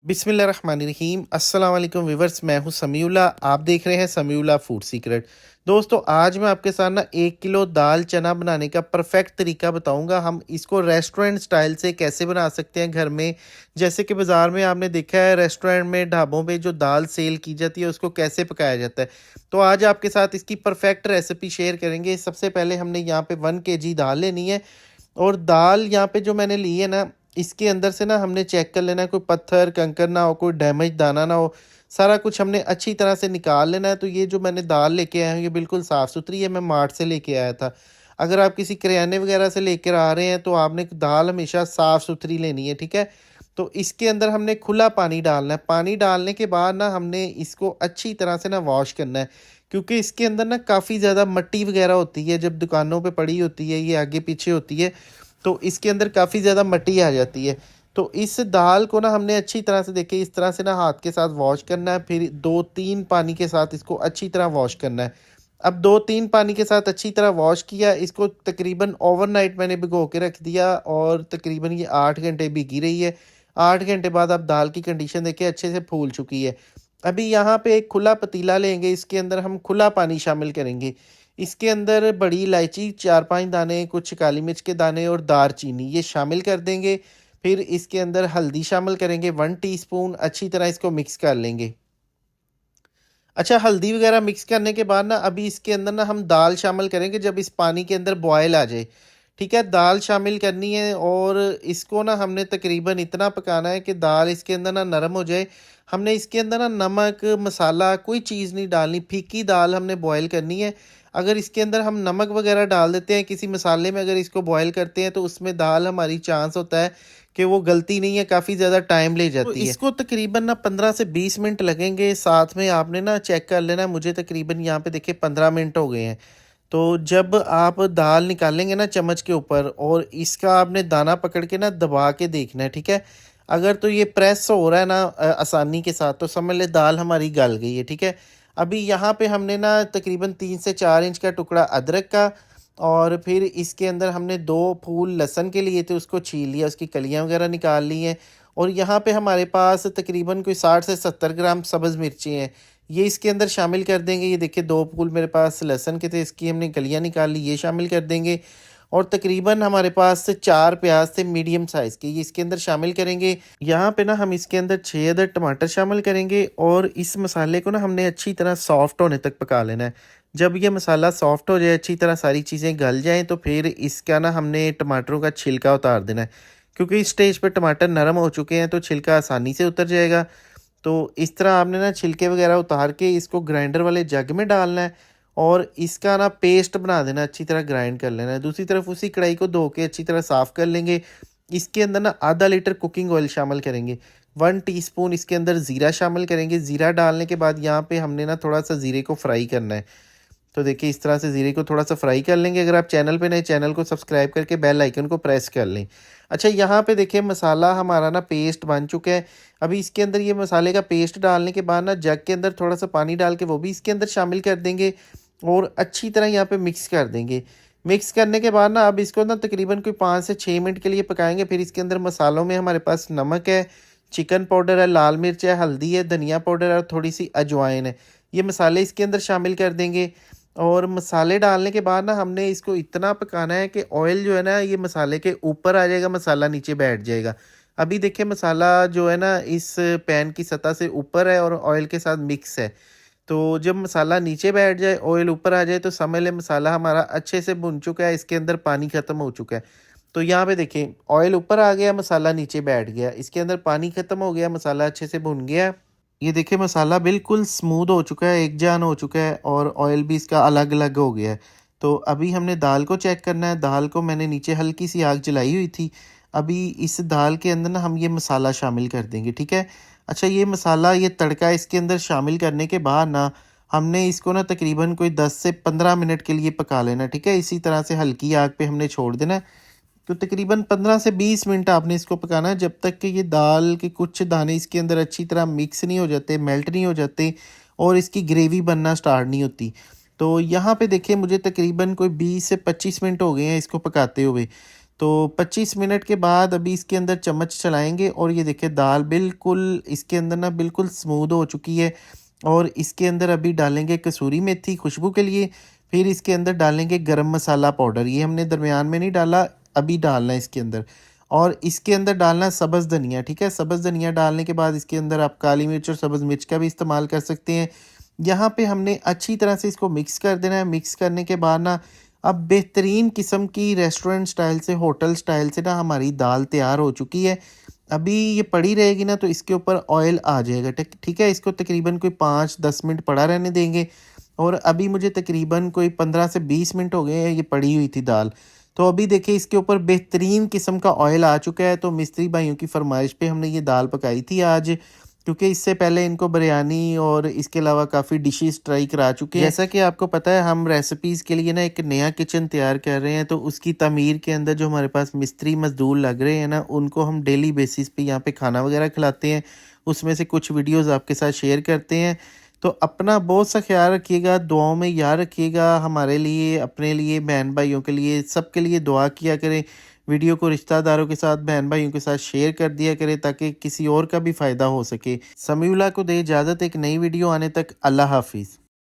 बिस्मिल्लाहिर्रहमानिर्रहीम अस्सलाम वालेकुम व्यूवर्स। मैं हूं समीउल्ला, आप देख रहे हैं समीउल्ला फूड सीक्रेट। दोस्तों, आज मैं आपके साथ ना 1 किलो दाल चना बनाने का परफेक्ट तरीका बताऊंगा। हम इसको रेस्टोरेंट स्टाइल से कैसे बना सकते हैं घर में। जैसे कि बाज़ार में आपने देखा है, रेस्टोरेंट में ढाबों पे जो दाल सेल की जाती है उसको कैसे पकाया जाता है। तो आज आपके साथ इसकी परफेक्ट रेसिपी शेयर करेंगे। सबसे पहले हमने यहाँ पे 1 kg दाल लेनी है। और दाल यहाँ पे जो मैंने ली है ना, इसके अंदर से ना हमने चेक कर लेना है कोई पत्थर कंकर ना हो, कोई डैमेज दाना ना हो। सारा कुछ हमने अच्छी तरह से निकाल लेना है। तो ये जो मैंने दाल लेके आया हूँ ये बिल्कुल साफ़ सुथरी है, मैं मार्ट से लेके आया था। अगर आप किसी किराने वगैरह से लेकर आ रहे हैं तो आपने दाल हमेशा साफ़ सुथरी लेनी है, ठीक है। तो इसके अंदर हमने खुला पानी डालना है। पानी डालने के बाद ना हमने इसको अच्छी तरह से ना वॉश करना है, क्योंकि इसके अंदर ना काफ़ी ज़्यादा मिट्टी वगैरह होती है। जब दुकानों पे पड़ी होती है, ये आगे पीछे होती है, तो इसके अंदर काफ़ी ज़्यादा मिट्टी आ जाती है। तो इस दाल को ना हमने अच्छी तरह से देखिए इस तरह से ना हाथ के साथ वॉश करना है, फिर 2-3 पानी के साथ इसको अच्छी तरह वॉश करना है। अब 2-3 पानी के साथ अच्छी तरह वॉश किया, इसको तकरीबन ओवरनाइट मैंने भिगो के रख दिया और तकरीबन ये 8 घंटे भीगी रही है। 8 घंटे बाद आप दाल की कंडीशन देखिए अच्छे से फूल चुकी है। अभी यहाँ पे एक खुला पतीला लेंगे, इसके अंदर हम खुला पानी शामिल करेंगे। इसके अंदर बड़ी इलायची 4-5 दाने, कुछ काली मिर्च के दाने और दालचीनी ये शामिल कर देंगे। फिर इसके अंदर हल्दी शामिल करेंगे 1 टीस्पून, अच्छी तरह इसको मिक्स कर लेंगे। अच्छा, हल्दी वगैरह मिक्स करने के बाद ना अभी इसके अंदर ना हम दाल शामिल करेंगे जब इस पानी के अंदर बॉयल आ जाए। ठीक है, दाल शामिल करनी है और इसको ना हमने तकरीबन इतना पकाना है कि दाल इसके अंदर ना नरम हो जाए। हमने इसके अंदर ना नमक, मसाला कोई चीज़ नहीं डालनी, फीकी दाल हमने बॉयल करनी है। अगर इसके अंदर हम नमक वगैरह डाल देते हैं किसी मसाले में, अगर इसको बॉयल करते हैं तो उसमें दाल हमारी चांस होता है कि वो गलती नहीं है, काफ़ी ज़्यादा टाइम ले जाती है। तो इसको तकरीबन ना 15 से 20 मिनट लगेंगे। साथ में आपने ना चेक कर लेना, मुझे तकरीबन यहाँ पे देखिए 15 मिनट हो गए हैं। तो जब आप दाल निकालेंगे ना चम्मच के ऊपर, और इसका आपने दाना पकड़ के ना दबा के देखना है, ठीक है। अगर तो ये प्रेस हो रहा है ना आसानी के साथ, तो समझ ले दाल हमारी गल गई है, ठीक है। अभी यहाँ पे हमने ना तकरीबन 3 से 4 इंच का टुकड़ा अदरक का, और फिर इसके अंदर हमने 2 फूल लहसुन के लिए थे, उसको छील लिया, उसकी कलियाँ वगैरह निकाल ली हैं। और यहाँ पे हमारे पास तकरीबन कोई 60 से 70 ग्राम सब्ज़ मिर्ची हैं, ये इसके अंदर शामिल कर देंगे। ये देखिए 2 फूल मेरे पास लहसुन के थे, इसकी हमने कलियाँ निकाल ली, ये शामिल कर देंगे। और तकरीबन हमारे पास से 4 प्याज थे मीडियम साइज़ के, ये इसके अंदर शामिल करेंगे। यहाँ पे ना हम इसके अंदर 6 अदद टमाटर शामिल करेंगे और इस मसाले को ना हमने अच्छी तरह सॉफ्ट होने तक पका लेना है। जब ये मसाला सॉफ्ट हो जाए, अच्छी तरह सारी चीज़ें गल जाएँ, तो फिर इसका ना हमने टमाटरों का छिलका उतार देना है, क्योंकि इस स्टेज पे टमाटर नरम हो चुके हैं तो छिलका आसानी से उतर जाएगा। तो इस तरह आपने ना छिलके वगैरह उतार के इसको ग्राइंडर वाले जग में डालना है और इसका ना पेस्ट बना देना, अच्छी तरह ग्राइंड कर लेना है। दूसरी तरफ उसी कढ़ाई को धो के अच्छी तरह साफ़ कर लेंगे। इसके अंदर ना आधा लीटर कुकिंग ऑयल शामिल करेंगे, 1 टीस्पून इसके अंदर ज़ीरा शामिल करेंगे। ज़ीरा डालने के बाद यहाँ पे हमने ना थोड़ा सा ज़ीरे को फ्राई करना है। तो देखिए इस तरह से ज़ीरे को थोड़ा सा फ्राई कर लेंगे। अगर आप चैनल पे नए, चैनल को सब्सक्राइब करके बेल आइकन को प्रेस कर लें। अच्छा, यहाँ पे देखिए मसाला हमारा ना पेस्ट बन चुका है। अभी इसके अंदर ये मसाले का पेस्ट डालने के बाद ना जग के अंदर थोड़ा सा पानी डाल के वो भी इसके अंदर शामिल कर देंगे और अच्छी तरह यहाँ पे मिक्स कर देंगे। मिक्स करने के बाद ना अब इसको ना तकरीबन कोई 5 से 6 मिनट के लिए पकाएंगे। फिर इसके अंदर मसालों में हमारे पास नमक है, चिकन पाउडर है, लाल मिर्च है, हल्दी है, धनिया पाउडर है और थोड़ी सी अजवाइन है। ये मसाले इसके अंदर शामिल कर देंगे। और मसाले डालने के बाद ना हमने इसको इतना पकाना है कि ऑयल जो है ना ये मसाले के ऊपर आ जाएगा, मसाला नीचे बैठ जाएगा। अभी देखिए मसाला जो है ना इस पैन की सतह से ऊपर है और ऑयल के साथ मिक्स है। तो जब मसाला नीचे बैठ जाए, ऑयल ऊपर आ जाए, तो समझ लें मसाला हमारा अच्छे से भुन चुका है, इसके अंदर पानी ख़त्म हो चुका है। तो यहाँ पे देखिए ऑयल ऊपर आ गया, मसाला नीचे बैठ गया, इसके अंदर पानी ख़त्म हो गया, मसाला अच्छे से भुन गया। ये देखिए मसाला बिल्कुल स्मूथ हो चुका है, एक जान हो चुका है और ऑयल भी इसका अलग-अलग हो गया है। तो अभी हमने दाल को चेक करना है। दाल को मैंने नीचे हल्की सी आग जलाई हुई थी। अभी इस दाल के अंदर ना हम ये मसाला शामिल कर देंगे, ठीक है। अच्छा, ये मसाला, ये तड़का इसके अंदर शामिल करने के बाद ना हमने इसको ना तकरीबन कोई 10 से 15 मिनट के लिए पका लेना, ठीक है। इसी तरह से हल्की आग पे हमने छोड़ देना है। तो तकरीबन 15 से 20 मिनट आपने इसको पकाना है, जब तक कि ये दाल के कुछ दाने इसके अंदर अच्छी तरह मिक्स नहीं हो जाते, मेल्ट नहीं हो जाते और इसकी ग्रेवी बनना स्टार्ट नहीं होती। तो यहाँ पे देखिए मुझे तकरीबन कोई 20 से 25 मिनट हो गए हैं इसको पकाते हुए। तो 25 मिनट के बाद अभी इसके अंदर चम्मच चलाएंगे और ये देखिए दाल बिल्कुल इसके अंदर ना बिल्कुल स्मूथ हो चुकी है। और इसके अंदर अभी डालेंगे कसूरी मेथी खुशबू के लिए, फिर इसके अंदर डालेंगे गरम मसाला पाउडर, ये हमने दरमियान में नहीं डाला, अभी डालना है इसके अंदर। और इसके अंदर डालना है सब्ज़ धनिया, ठीक है। सब्ज़ धनिया डालने के बाद इसके अंदर आप काली मिर्च और सब्ज़ मिर्च का भी इस्तेमाल कर सकते हैं। यहाँ पे हमने अच्छी तरह से इसको मिक्स कर देना है। मिक्स करने के बाद ना अब बेहतरीन किस्म की रेस्टोरेंट स्टाइल से, होटल स्टाइल से ना हमारी दाल तैयार हो चुकी है। अभी ये पड़ी रहेगी ना तो इसके ऊपर ऑयल आ जाएगा, ठीक है। इसको तकरीबन कोई 5-10 मिनट पड़ा रहने देंगे। और अभी मुझे तकरीबन कोई 15 से 20 मिनट हो गए हैं ये पड़ी हुई थी दाल। तो अभी देखिए इसके ऊपर बेहतरीन किस्म का ऑयल आ चुका है। तो मिस्त्री भाइयों की फरमाइश पे हमने ये दाल पकाई थी आज, क्योंकि इससे पहले इनको बिरयानी और इसके अलावा काफ़ी डिशेस ट्राई करा चुके हैं। जैसा कि आपको पता है हम रेसिपीज़ के लिए ना एक नया किचन तैयार कर रहे हैं, तो उसकी तमीर के अंदर जो हमारे पास मिस्त्री मज़दूर लग रहे हैं ना, उनको हम डेली बेसिस पे यहाँ पे खाना वगैरह खिलाते हैं। उसमें से कुछ वीडियोज़ आपके साथ शेयर करते हैं। तो अपना बहुत सा ख्याल रखिएगा, दुआओं में याद रखिएगा, हमारे लिए, अपने लिए, बहन भाइयों के लिए, सबके लिए दुआ किया करें। वीडियो को रिश्तेदारों के साथ, बहन भाइयों के साथ शेयर कर दिया करें ताकि किसी और का भी फ़ायदा हो सके। समीउल्लाह को दे इजाज़त, एक नई वीडियो आने तक अल्लाह हाफ़िज़।